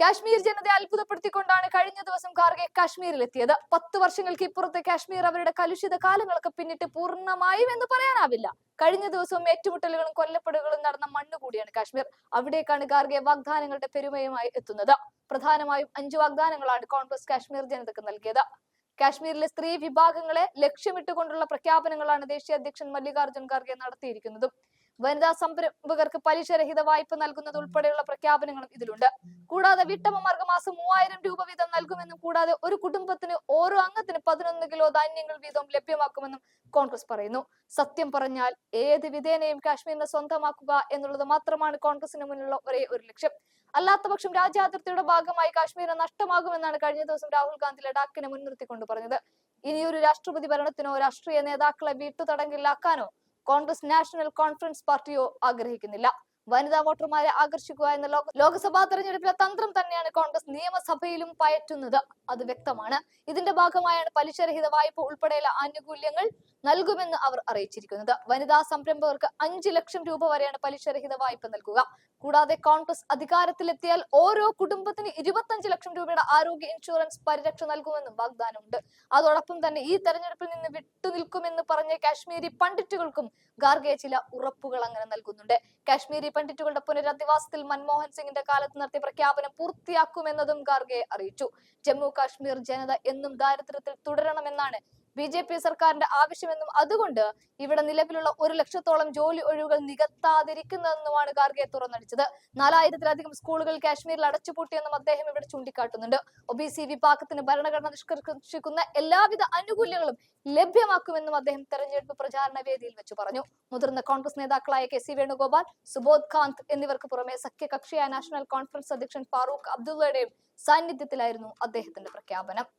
കാശ്മീർ ജനതയെ അത്ഭുതപ്പെടുത്തിക്കൊണ്ടാണ് കഴിഞ്ഞ ദിവസം ഖാർഗെ കാശ്മീരിലെത്തിയത്. 10 വർഷങ്ങൾക്ക് ഇപ്പുറത്തെ കാശ്മീർ അവരുടെ കലുഷിത കാലങ്ങളൊക്കെ പിന്നിട്ട് പൂർണ്ണമായും എന്ന് പറയാനാവില്ല. കഴിഞ്ഞ ദിവസവും ഏറ്റുമുട്ടലുകളും കൊല്ലപ്പെടുകളും നടന്ന മണ്ണുകൂടിയാണ് കാശ്മീർ. അവിടേക്കാണ് ഖാർഗെ വാഗ്ദാനങ്ങളുടെ പെരുമയുമായി എത്തുന്നത്. പ്രധാനമായും 5 വാഗ്ദാനങ്ങളാണ് കോൺഗ്രസ് കാശ്മീർ ജനതയ്ക്ക് നൽകിയത്. കാശ്മീരിലെ സ്ത്രീ വിഭാഗങ്ങളെ ലക്ഷ്യമിട്ടുകൊണ്ടുള്ള പ്രഖ്യാപനങ്ങളാണ് ദേശീയ അധ്യക്ഷൻ മല്ലികാർജ്ജുൻ ഖാർഗെ നടത്തിയിരിക്കുന്നതും. വനിതാ സംരംഭകർക്ക് പലിശരഹിത വായ്പ നൽകുന്നത് ഉൾപ്പെടെയുള്ള പ്രഖ്യാപനങ്ങളും ഇതിലുണ്ട്. കൂടാതെ വീട്ടമ്മമാർക്ക് മാസം 3000 രൂപ വീതം നൽകുമെന്നും കൂടാതെ ഒരു കുടുംബത്തിന് ഓരോ അംഗത്തിന് 11 കിലോ ധാന്യങ്ങൾ വീതം ലഭ്യമാക്കുമെന്നും കോൺഗ്രസ് പറയുന്നു. സത്യം പറഞ്ഞാൽ ഏത് വിധേനയും കാശ്മീരിനെ സ്വന്തമാക്കുക എന്നുള്ളത് മാത്രമാണ് കോൺഗ്രസിന് മുന്നിലുള്ള ഒരേ ഒരു ലക്ഷ്യം. അല്ലാത്ത പക്ഷം രാജ്യാതിർത്തിയുടെ ഭാഗമായി കാശ്മീരിന് നഷ്ടമാകുമെന്നാണ് കഴിഞ്ഞ ദിവസം രാഹുൽ ഗാന്ധി ലഡാക്കിനെ മുൻനിർത്തിക്കൊണ്ട് പറഞ്ഞത്. ഇനിയൊരു രാഷ്ട്രപതി ഭരണത്തിനോ രാഷ്ട്രീയ നേതാക്കളെ വീട്ടുതടങ്കിലാക്കാനോ കോൺഗ്രസ് നാഷണൽ കോൺഫറൻസ് പാർട്ടിയോ ആഗ്രഹിക്കുന്നില്ല. വനിതാ വോട്ടർമാരെ ആകർഷിക്കുക എന്ന ലോക്സഭാ തെരഞ്ഞെടുപ്പിലെ തന്ത്രം തന്നെയാണ് കോൺഗ്രസ് നിയമസഭയിലും പയറ്റുന്നത്. അത് വ്യക്തമാണ്. ഇതിന്റെ ഭാഗമായാണ് പലിശരഹിത വായ്പ ഉൾപ്പെടെയുള്ള ആനുകൂല്യങ്ങൾ നൽകുമെന്ന് അവർ അറിയിച്ചിരിക്കുന്നത്. വനിതാ സംരംഭകർക്ക് 5 ലക്ഷം രൂപ വരെയാണ് പലിശരഹിത വായ്പ നൽകുക. കൂടാതെ കോൺഗ്രസ് അധികാരത്തിലെത്തിയാൽ ഓരോ കുടുംബത്തിന് 25 ലക്ഷം രൂപയുടെ ആരോഗ്യ ഇൻഷുറൻസ് പരിരക്ഷ നൽകുമെന്നും വാഗ്ദാനമുണ്ട്. അതോടൊപ്പം തന്നെ ഈ തെരഞ്ഞെടുപ്പിൽ നിന്ന് വിട്ടുനിൽക്കുമെന്ന് പറഞ്ഞ കാശ്മീരി പണ്ഡിറ്റുകൾക്കും ഖാർഗെ ചില ഉറപ്പുകൾ അങ്ങനെ നൽകുന്നുണ്ട്. കാശ്മീരി പണ്ഡിറ്റുകളുടെ പുനരധിവാസത്തിൽ മൻമോഹൻ സിംഗിന്റെ കാലത്ത് നടത്തിയ പ്രഖ്യാപനം പൂർത്തിയാക്കുമെന്നതും ഖാർഗെ അറിയിച്ചു. ജമ്മു കാശ്മീർ ജനത എന്നും ദാരിദ്ര്യത്തിൽ തുടരണമെന്നാണ് BJP സർക്കാരിന്റെ ആവശ്യമെന്നും അതുകൊണ്ട് ഇവിടെ നിലവിലുള്ള 1 ലക്ഷത്തോളം ജോലി ഒഴിവുകൾ നികത്താതിരിക്കുന്നതെന്നുമാണ് ഖാർഗെ തുറന്നടിച്ചത്. 4000-ലധികം സ്കൂളുകൾ കാശ്മീരിൽ അടച്ചുപൂട്ടിയെന്നും അദ്ദേഹം ഇവിടെ ചൂണ്ടിക്കാട്ടുന്നുണ്ട്. OBC വിഭാഗത്തിന് ഭരണഘടന നിഷ്കർഷിക്കുന്ന എല്ലാവിധ ആനുകൂല്യങ്ങളും ലഭ്യമാക്കുമെന്നും അദ്ദേഹം തെരഞ്ഞെടുപ്പ് പ്രചാരണ വേദിയിൽ വെച്ച് പറഞ്ഞു. മുതിർന്ന കോൺഗ്രസ് നേതാക്കളായ KC വേണുഗോപാൽ, സുബോധ് കാന്ത് എന്നിവർക്ക് പുറമെ സഖ്യകക്ഷിയായ നാഷണൽ കോൺഫറൻസ് അധ്യക്ഷൻ ഫാറൂഖ് അബ്ദുള്ളയുടെയും സാന്നിധ്യത്തിലായിരുന്നു അദ്ദേഹത്തിന്റെ പ്രഖ്യാപനം.